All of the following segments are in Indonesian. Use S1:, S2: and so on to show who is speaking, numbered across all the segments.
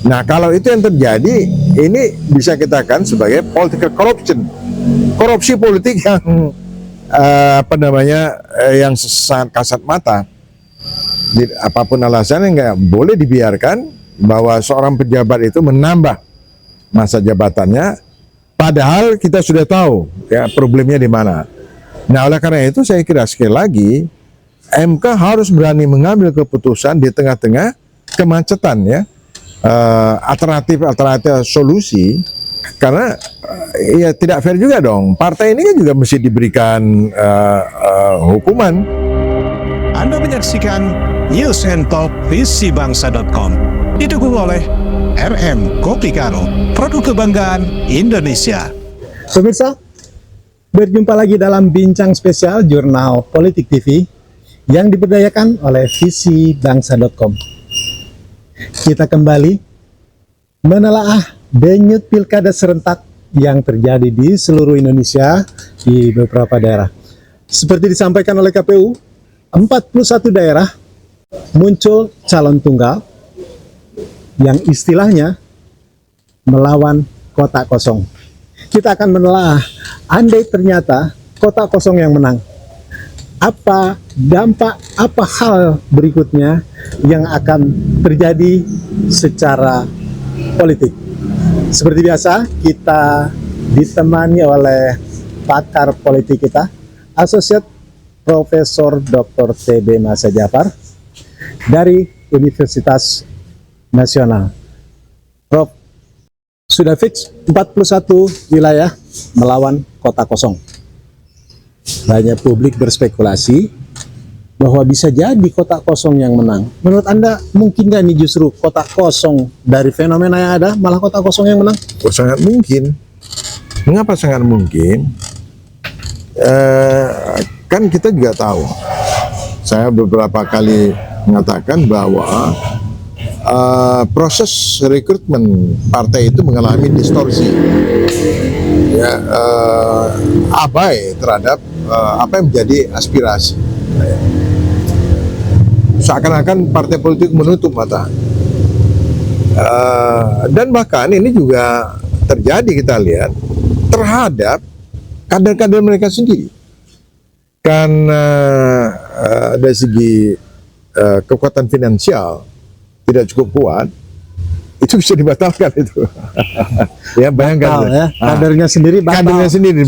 S1: Nah, kalau itu yang terjadi, ini bisa kita katakan sebagai political corruption, korupsi politik yang yang sangat kasat mata. Apapun alasannya nggak boleh dibiarkan bahwa seorang pejabat itu menambah masa jabatannya, padahal kita sudah tahu ya problemnya di mana. Nah, oleh karena itu saya kira sekali lagi MK harus berani mengambil keputusan di tengah-tengah kemacetan ya, alternatif solusi, karena ya tidak fair juga dong. Partai ini kan juga mesti diberikan hukuman.
S2: Anda menyaksikan News and Talk visibangsa.com, didukung oleh RM Kopi Karo, produk kebanggaan Indonesia.
S3: Pemirsa, berjumpa lagi dalam bincang spesial Jurnal Politik TV yang diberdayakan oleh visibangsa.com. Kita kembali menelaah denyut pilkada serentak yang terjadi di seluruh Indonesia di beberapa daerah. Seperti disampaikan oleh KPU, 41 daerah muncul calon tunggal yang istilahnya melawan kotak kosong. Kita akan menelaah, andai ternyata kotak kosong yang menang, apa dampak, apa hal berikutnya yang akan terjadi secara politik. Seperti biasa, kita ditemani oleh pakar politik kita, Asosiat Profesor Dr. TB Masa Jafar dari Universitas Nasional. Prof, sudah fix 41 wilayah melawan kota kosong. Banyak publik berspekulasi bahwa bisa jadi kota kosong yang menang. Menurut Anda mungkin nggak nih justru kota kosong dari fenomena yang ada malah kota kosong yang menang?
S1: Oh, sangat mungkin. Mengapa sangat mungkin? Kan kita juga tahu, saya beberapa kali mengatakan bahwa proses rekrutmen partai itu mengalami distorsi, ya, abai terhadap apa yang menjadi aspirasi. Seakan-akan partai politik menutup mata, dan bahkan ini juga terjadi kita lihat terhadap kader-kader mereka sendiri. Karena dari segi kekuatan finansial tidak cukup kuat, itu bisa dibatalkan itu. Ya, bayangkan
S3: ya, kadernya sendiri batal.
S1: Kadernya sendiri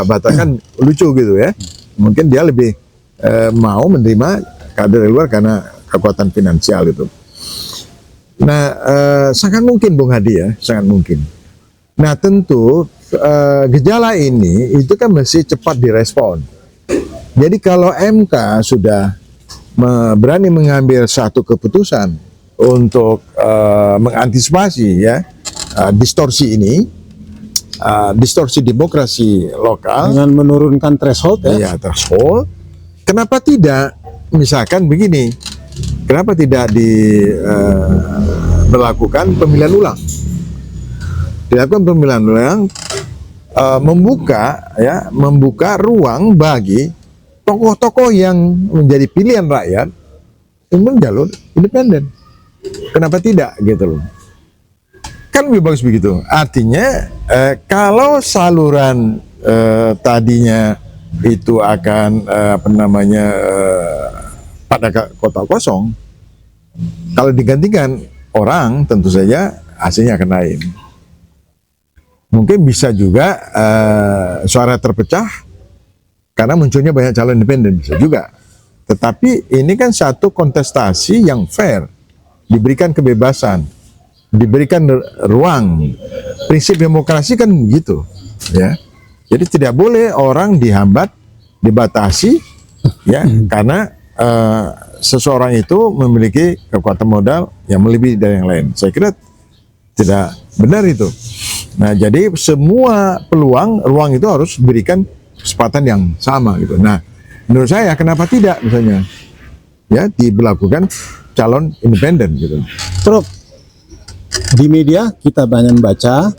S1: batalkan lucu gitu ya. Mungkin dia lebih mau menerima kader luar karena kekuatan finansial itu. Nah, sangat mungkin Bung Hadi ya, sangat mungkin. Nah, tentu gejala ini itu kan mesti cepat direspon. Jadi kalau MK sudah berani mengambil satu keputusan untuk mengantisipasi ya distorsi ini, distorsi demokrasi lokal
S3: dengan menurunkan threshold
S1: ya, threshold. Kenapa tidak misalkan begini? Kenapa tidak diberlakukan pemilihan ulang? Dilakukan pemilihan ulang, membuka ruang bagi tokoh-tokoh yang menjadi pilihan rakyat untuk jalur independen. Kenapa tidak gitu loh? Kan lebih bagus begitu. Artinya kalau saluran tadinya itu akan pada kota kosong, kalau digantikan orang tentu saja hasilnya akan lain. Mungkin bisa juga suara terpecah karena munculnya banyak calon independen, bisa juga. Tetapi ini kan satu kontestasi yang fair, diberikan kebebasan, diberikan ruang. Prinsip demokrasi kan begitu, ya. Jadi tidak boleh orang dihambat, dibatasi, ya, karena seseorang itu memiliki kekuatan modal yang melebihi dari yang lain. Saya kira tidak benar itu. Nah, jadi semua ruang itu harus diberikan kesempatan yang sama gitu. Nah, menurut saya kenapa tidak misalnya ya diberlakukan calon independen gitu.
S3: Prof, di media kita banyak membaca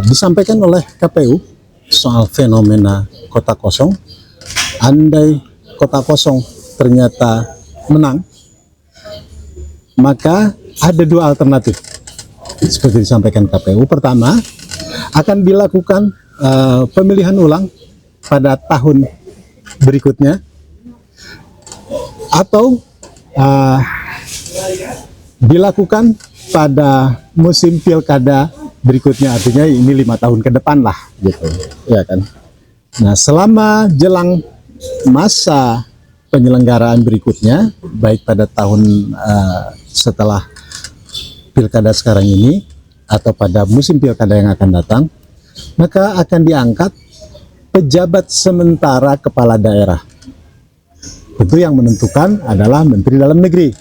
S3: disampaikan oleh KPU soal fenomena kota kosong. Andai kota kosong ternyata menang, maka ada dua alternatif seperti disampaikan KPU. Pertama, akan dilakukan pemilihan ulang pada tahun berikutnya, atau dilakukan pada musim pilkada berikutnya, artinya ini 5 tahun ke depan lah gitu, ya kan. Nah, selama jelang masa penyelenggaraan berikutnya, baik pada tahun setelah pilkada sekarang ini atau pada musim pilkada yang akan datang, maka akan diangkat pejabat sementara kepala daerah. Tentu yang menentukan adalah Menteri Dalam Negeri.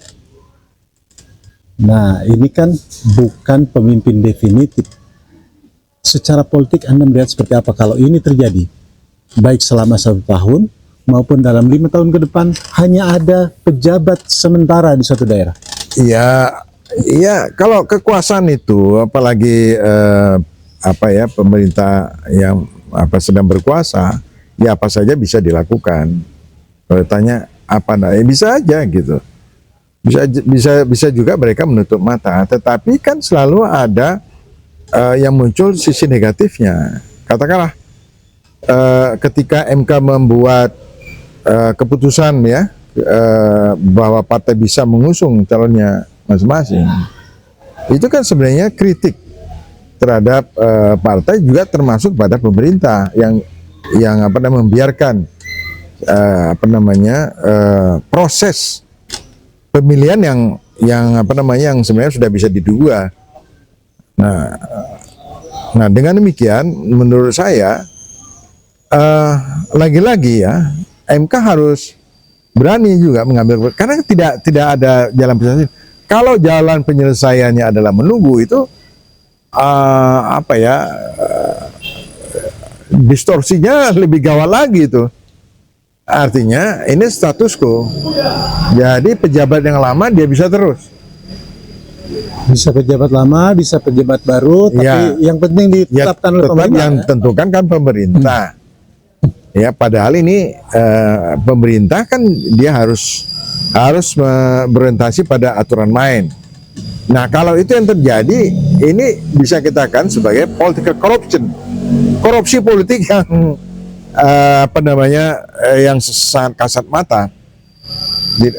S3: Nah, ini kan bukan pemimpin definitif. Secara politik Anda melihat seperti apa kalau ini terjadi? Baik selama 1 tahun maupun dalam 5 tahun ke depan hanya ada pejabat sementara di suatu daerah.
S1: Iya, kalau kekuasaan itu, apalagi pemerintah yang sedang berkuasa, ya apa saja bisa dilakukan. Kalau tanya apa, bisa aja gitu. Bisa juga mereka menutup mata, tetapi kan selalu ada yang muncul sisi negatifnya. Katakanlah ketika MK membuat keputusan ya bahwa partai bisa mengusung calonnya masing-masing, itu kan sebenarnya kritik terhadap partai, juga termasuk pada pemerintah yang membiarkan proses pemilihan yang sebenarnya sudah bisa diduga. Nah, dengan demikian menurut saya lagi-lagi ya MK harus berani juga mengambil, karena tidak ada jalan penyelesaian. Kalau jalan penyelesaiannya adalah menunggu, itu distorsinya lebih gawat lagi itu. Artinya ini status quo. Jadi pejabat yang lama dia bisa terus.
S3: Bisa pejabat lama, bisa pejabat baru, tapi yang penting ditetapkan oleh pemerintah. Yang
S1: tentukan kan pemerintah. Ya, padahal ini pemerintah kan dia harus berorientasi pada aturan main. Nah, kalau itu yang terjadi, ini bisa kita katakan sebagai political corruption, korupsi politik yang yang sangat kasat mata.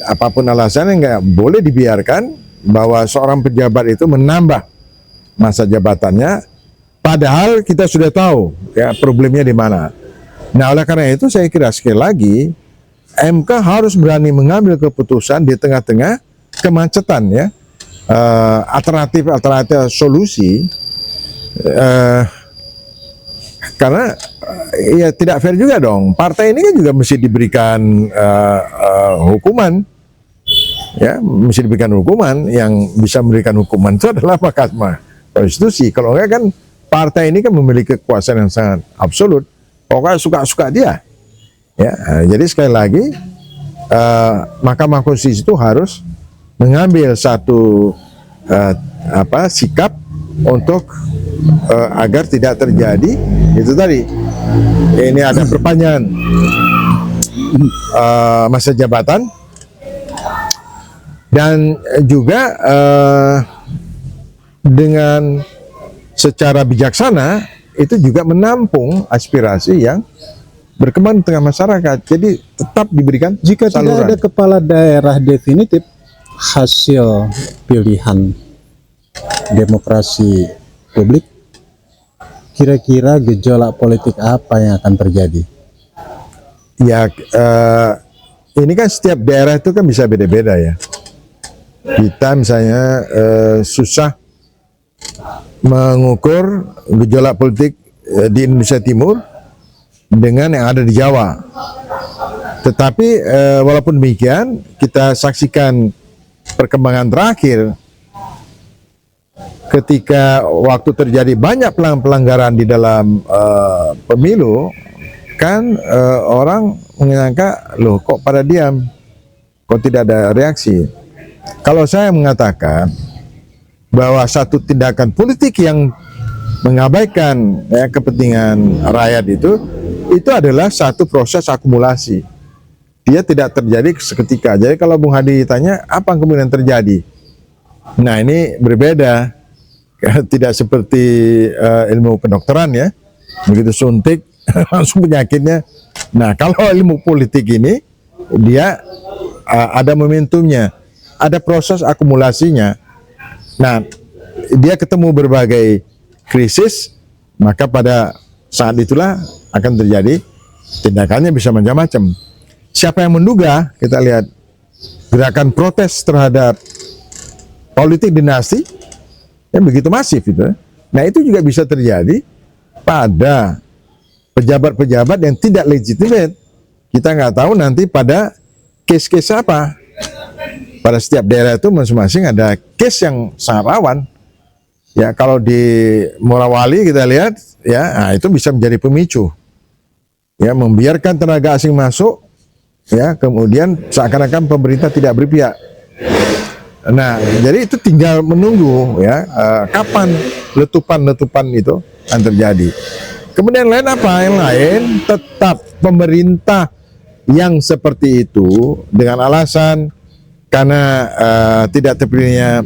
S1: Apapun alasannya nggak boleh dibiarkan bahwa seorang pejabat itu menambah masa jabatannya, padahal kita sudah tahu ya problemnya di mana. Nah, oleh karena itu saya kira sekali lagi MK harus berani mengambil keputusan di tengah-tengah kemacetan ya, alternatif solusi, karena ya tidak fair juga dong, partai ini kan juga mesti diberikan hukuman ya, mesti diberikan hukuman. Yang bisa memberikan hukuman itu adalah Mahkamah Konstitusi. Kalau enggak kan partai ini kan memiliki kekuasaan yang sangat absolut, pokoknya suka-suka dia ya. Jadi sekali lagi Mahkamah Konstitusi itu harus mengambil satu sikap untuk agar tidak terjadi itu tadi, ini ada perpanjangan masa jabatan, dan juga dengan secara bijaksana itu juga menampung aspirasi yang berkembang di tengah masyarakat. Jadi tetap diberikan
S3: jika
S1: saluran.
S3: Tidak ada kepala daerah definitif, hasil pilihan demokrasi publik, kira-kira gejolak politik apa yang akan terjadi?
S1: Ya, ini kan setiap daerah itu kan bisa beda-beda ya. Kita misalnya susah mengukur gejolak politik di Indonesia Timur dengan yang ada di Jawa. Tetapi walaupun demikian, kita saksikan perkembangan terakhir ketika waktu terjadi banyak pelanggaran di dalam pemilu, kan orang menyangka, loh kok pada diam, kok tidak ada reaksi. Kalau saya mengatakan bahwa satu tindakan politik yang mengabaikan kepentingan rakyat itu adalah satu proses akumulasi. Dia tidak terjadi seketika. Jadi kalau Bung Hadi tanya apa yang kemudian terjadi, Nah ini berbeda, tidak seperti ilmu kedokteran ya, begitu suntik langsung penyakitnya. Nah kalau ilmu politik ini dia ada momentumnya, ada proses akumulasinya. Nah dia ketemu berbagai krisis, maka pada saat itulah akan terjadi tindakannya bisa macam-macam. Siapa yang menduga, kita lihat gerakan protes terhadap politik dinasti yang begitu masif itu. Nah itu juga bisa terjadi pada pejabat-pejabat yang tidak legitimate. Kita nggak tahu nanti pada case-case apa. Pada setiap daerah itu masing-masing ada case yang sangat rawan. Ya kalau di Morawali kita lihat, ya nah, itu bisa menjadi pemicu. Ya membiarkan tenaga asing masuk, ya kemudian seakan-akan pemerintah tidak berpihak. Nah jadi itu tinggal menunggu ya kapan letupan-letupan itu akan terjadi. Kemudian lain apa? Yang lain tetap pemerintah yang seperti itu dengan alasan karena tidak terpilihnya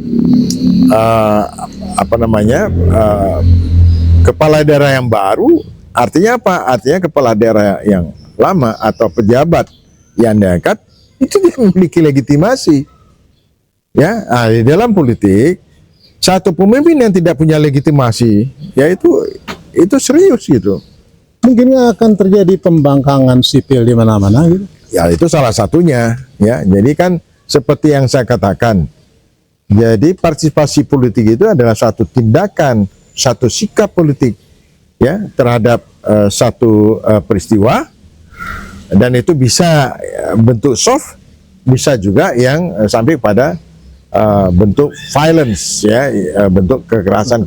S1: kepala daerah yang baru. Artinya apa? Artinya kepala daerah yang lama atau pejabat yang diangkat itu dia memiliki legitimasi. Ya, di dalam politik satu pemimpin yang tidak punya legitimasi, ya itu serius gitu.
S3: Mungkin akan terjadi pembangkangan sipil di mana-mana gitu.
S1: Ya itu salah satunya. Ya, jadi kan seperti yang saya katakan. Jadi partisipasi politik itu adalah satu tindakan, satu sikap politik ya terhadap satu peristiwa, dan itu bisa bentuk soft, bisa juga yang sampai pada bentuk violence ya, bentuk kekerasan,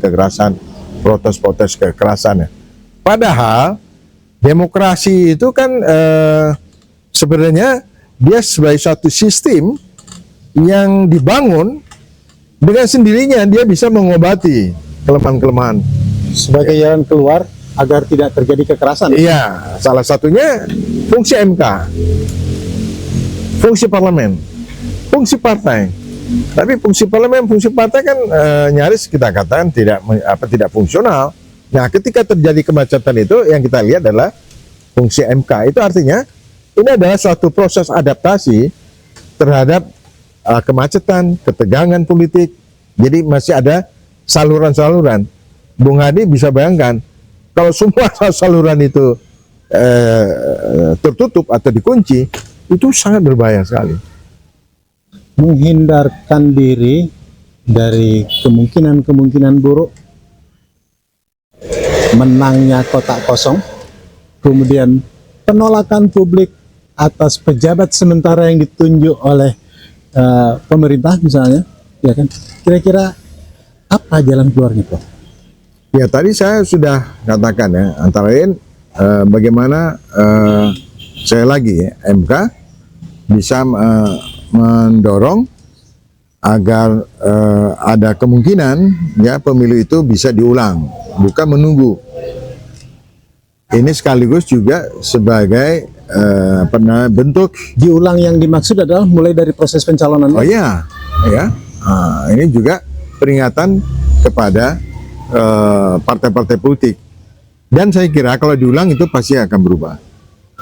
S1: protes kekerasan. Padahal demokrasi itu kan sebenarnya dia sebagai suatu sistem yang dibangun dengan sendirinya, dia bisa mengobati kelemahan-kelemahan
S3: Sebagai jalan keluar agar tidak terjadi kekerasan.
S1: Iya, salah satunya fungsi MK, fungsi parlemen, fungsi partai. Tapi fungsi parlemen, fungsi partai kan nyaris kita katakan tidak fungsional. Nah, ketika terjadi kemacetan itu yang kita lihat adalah fungsi MK. Itu artinya ini adalah suatu proses adaptasi terhadap kemacetan, ketegangan politik. Jadi masih ada saluran-saluran. Bung Hadi bisa bayangkan kalau semua saluran itu tertutup atau dikunci, itu sangat berbahaya sekali.
S3: Menghindarkan diri dari kemungkinan buruk, menangnya kotak kosong, kemudian penolakan publik atas pejabat sementara yang ditunjuk oleh pemerintah misalnya, ya kan? Kira-kira apa jalan keluarnya, Prof?
S1: Ya tadi saya sudah katakan ya, antara lain bagaimana saya lagi ya, MK bisa mendorong agar ada kemungkinan ya pemilu itu bisa diulang, bukan menunggu. Ini sekaligus juga sebagai bentuk
S3: Diulang yang dimaksud adalah mulai dari proses pencalonan.
S1: oh iya, ya. Ini juga peringatan kepada partai-partai politik. Dan saya kira kalau diulang itu pasti akan berubah.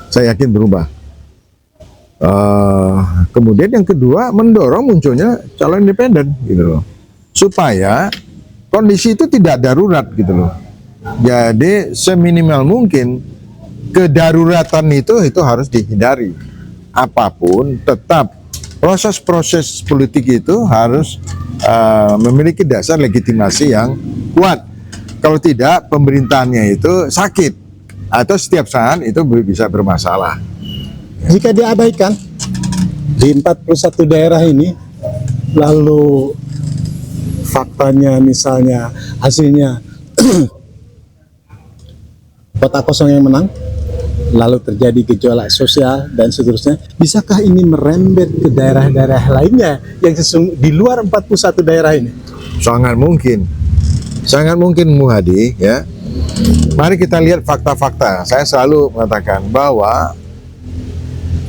S1: Saya yakin berubah. Kemudian yang kedua, mendorong munculnya calon independen gitu loh, supaya kondisi itu tidak darurat gitu loh. Jadi seminimal mungkin kedaruratan itu harus dihindari. Apapun tetap proses-proses politik itu harus memiliki dasar legitimasi yang kuat. Kalau tidak, pemerintahannya itu sakit atau setiap saat itu bisa bermasalah.
S3: Jika diabaikan di 41 daerah ini, lalu faktanya misalnya hasilnya kota kosong yang menang, lalu terjadi gejolak sosial dan seterusnya, bisakah ini merembet ke daerah-daerah lainnya yang di luar 41 daerah ini?
S1: Sangat mungkin Muhadi ya. Mari kita lihat fakta-fakta. Saya selalu mengatakan bahwa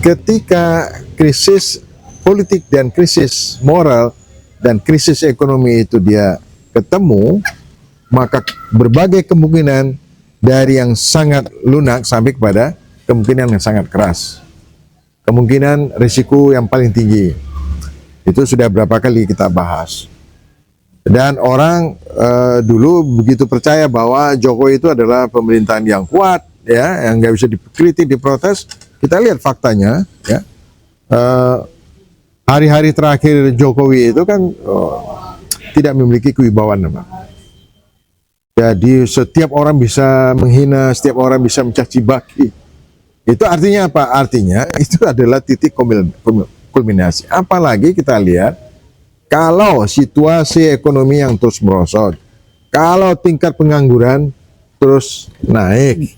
S1: ketika krisis politik dan krisis moral dan krisis ekonomi itu dia ketemu, maka berbagai kemungkinan dari yang sangat lunak sampai kepada kemungkinan yang sangat keras. Kemungkinan risiko yang paling tinggi. Itu sudah berapa kali kita bahas. Dan orang dulu begitu percaya bahwa Jokowi itu adalah pemerintahan yang kuat, ya, yang nggak bisa dikritik, diprotes. Kita lihat faktanya, ya. Hari-hari terakhir Jokowi itu kan tidak memiliki kewibawaan, Pak. Jadi setiap orang bisa menghina, setiap orang bisa mencaci maki. Itu artinya apa? Artinya itu adalah titik kulminasi. Apalagi kita lihat kalau situasi ekonomi yang terus merosot, kalau tingkat pengangguran terus naik,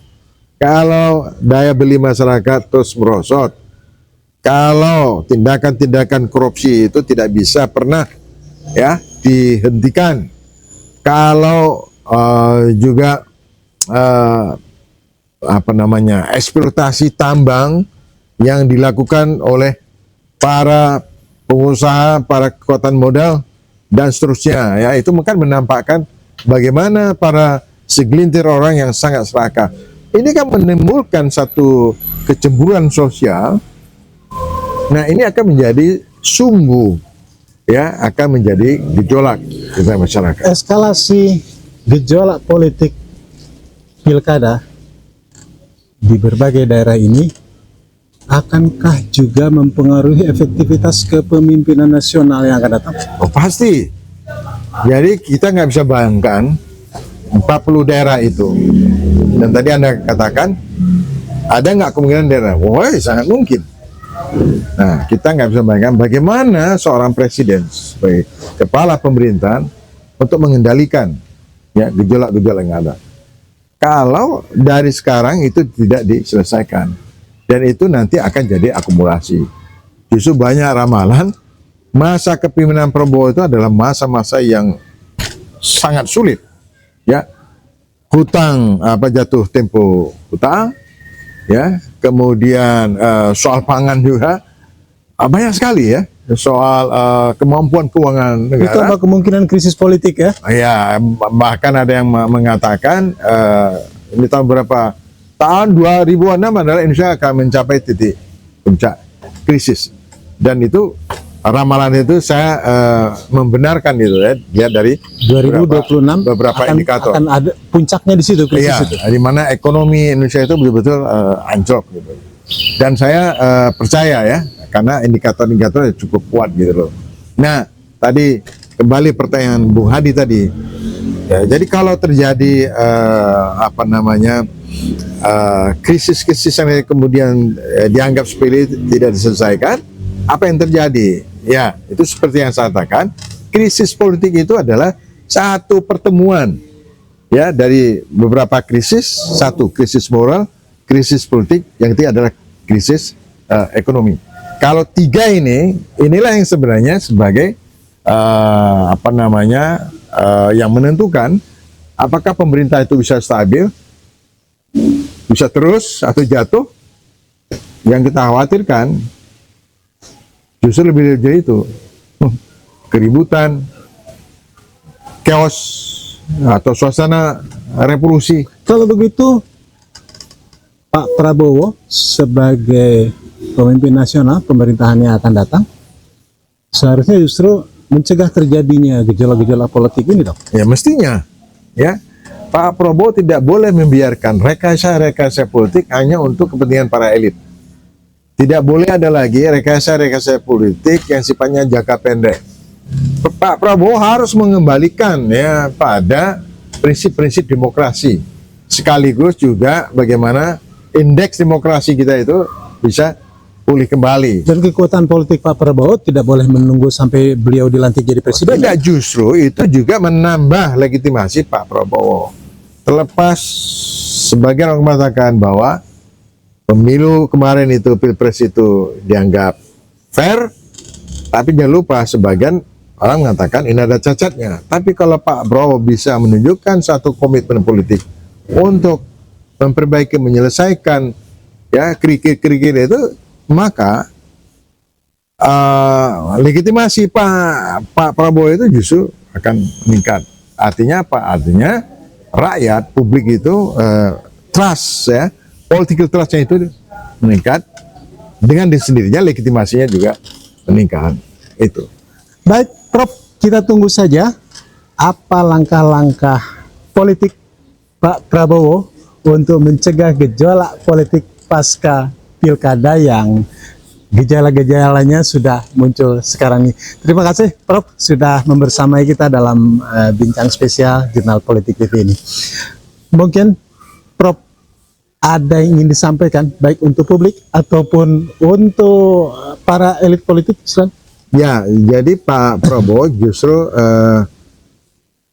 S1: kalau daya beli masyarakat terus merosot, kalau tindakan-tindakan korupsi itu tidak bisa pernah, ya, dihentikan, kalau juga eksploitasi tambang yang dilakukan oleh para pengusaha, para kekuatan modal dan seterusnya, ya, itu kan menampakkan bagaimana para segelintir orang yang sangat serakah. Ini kan menimbulkan satu kecemburuan sosial. Nah, ini akan menjadi sumbu, ya, akan menjadi gejolak di masyarakat.
S3: Eskalasi gejolak politik pilkada di berbagai daerah ini akankah juga mempengaruhi efektivitas kepemimpinan nasional yang akan datang?
S1: Oh, pasti. Jadi kita nggak bisa bayangkan 40 daerah itu. Dan tadi Anda katakan, ada nggak kemungkinan daerah? Wah, sangat mungkin. Nah, kita nggak bisa bayangkan bagaimana seorang presiden sebagai kepala pemerintahan untuk mengendalikan, ya, gejolak-gejolak yang ada. Kalau dari sekarang itu tidak diselesaikan, dan itu nanti akan jadi akumulasi. Justru banyak ramalan masa kepemimpinan Prabowo itu adalah masa-masa yang sangat sulit, ya. Hutang jatuh tempo hutang, ya, kemudian soal pangan juga banyak sekali, ya, soal kemampuan keuangan negara.
S3: Ditambah kemungkinan krisis politik, ya.
S1: Ya, bahkan ada yang mengatakan ini tahun berapa? Tahun 2006 adalah Indonesia akan mencapai titik puncak krisis. Dan itu ramalan itu saya membenarkan itu, ya, lihat dari
S3: 2026
S1: beberapa indikator.
S3: Akan ada puncaknya di situ, krisis
S1: Iya,
S3: itu.
S1: di mana ekonomi Indonesia itu betul-betul anjlok gitu. Dan saya percaya, ya, karena indikator-indikator cukup kuat gitu loh. Nah, tadi kembali pertanyaan Bung Hadi tadi. Ya, jadi kalau terjadi krisis-krisis yang kemudian dianggap sepele tidak diselesaikan, apa yang terjadi? Ya, itu seperti yang saya katakan, krisis politik itu adalah satu pertemuan, ya, dari beberapa krisis. Satu, krisis moral, krisis politik, yang ketiga adalah krisis ekonomi. Kalau tiga inilah yang sebenarnya sebagai yang menentukan apakah pemerintah itu bisa stabil, bisa terus atau jatuh. Yang kita khawatirkan justru lebih dari itu, keributan, chaos, atau suasana revolusi.
S3: Kalau begitu, Pak Prabowo sebagai pemimpin nasional pemerintahan yang akan datang seharusnya justru mencegah terjadinya gejolak-gejolak politik ini, dong.
S1: Ya, mestinya, ya, Pak Prabowo tidak boleh membiarkan rekayasa-rekayasa politik hanya untuk kepentingan para elit. Tidak boleh ada lagi rekayasa-rekayasa politik yang sifatnya jangka pendek. Pak Prabowo harus mengembalikan, ya, pada prinsip-prinsip demokrasi. Sekaligus juga bagaimana indeks demokrasi kita itu bisa pulih kembali.
S3: Dan kekuatan politik Pak Prabowo tidak boleh menunggu sampai beliau dilantik jadi presiden.
S1: Tidak, justru itu juga menambah legitimasi Pak Prabowo. Terlepas sebagian orang mengatakan bahwa pemilu kemarin itu, pilpres itu dianggap fair, tapi jangan lupa sebagian orang mengatakan ini ada cacatnya. Tapi kalau Pak Prabowo bisa menunjukkan satu komitmen politik untuk memperbaiki, menyelesaikan, ya, kerikil-kerikil itu, maka legitimasi Pak Prabowo itu justru akan meningkat. Artinya apa? Artinya rakyat, publik itu trust ya, political trustnya itu meningkat, dengan sendirinya legitimasinya juga meningkat. Itu.
S3: Baik, Prof, kita tunggu saja apa langkah-langkah politik Pak Prabowo untuk mencegah gejolak politik pasca pilkada yang gejala-gejalanya sudah muncul sekarang ini. Terima kasih Prof sudah membersamai kita dalam bincang spesial Jurnal Politik TV ini. Mungkin Prof ada yang ingin disampaikan baik untuk publik ataupun untuk para elit politik, Silakan.
S1: Ya, jadi Pak Prabowo justru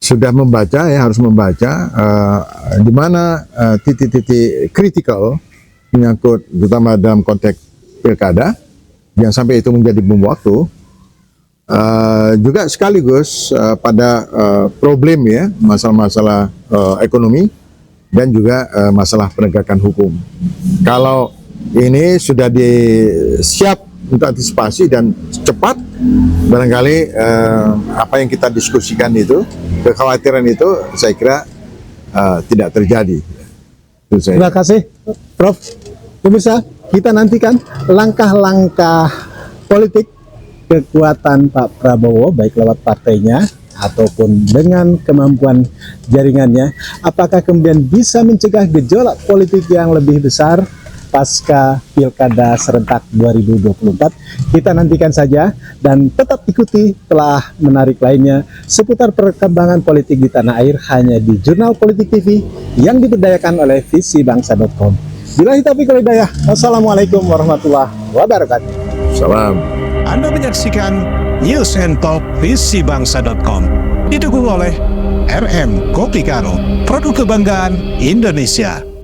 S1: sudah membaca ya, harus membaca di mana titik-titik kritikal menyangkut terutama dalam konteks pilkada, yang sampai itu menjadi bom waktu. Juga sekaligus pada problem ya, masalah-masalah ekonomi dan juga masalah penegakan hukum. Kalau ini sudah disiap untuk antisipasi dan cepat, barangkali apa yang kita diskusikan itu, kekhawatiran itu saya kira tidak terjadi. Itu saya.
S3: Terima kasih Prof. Pemirsa, kita nantikan langkah-langkah politik kekuatan Pak Prabowo baik lewat partainya ataupun dengan kemampuan jaringannya, apakah kemudian bisa mencegah gejolak politik yang lebih besar pasca pilkada serentak 2024. Kita nantikan saja dan tetap ikuti telah menarik lainnya seputar perkembangan politik di tanah air hanya di Jurnal Politik TV yang diberdayakan oleh visibangsa.com. Billahi taufiq wal hidayah. Wassalamualaikum warahmatullahi wabarakatuh.
S1: Salam.
S2: Anda menyaksikan News and Talk visibangsa.com, didukung oleh RM Kopi Karo, produk kebanggaan Indonesia.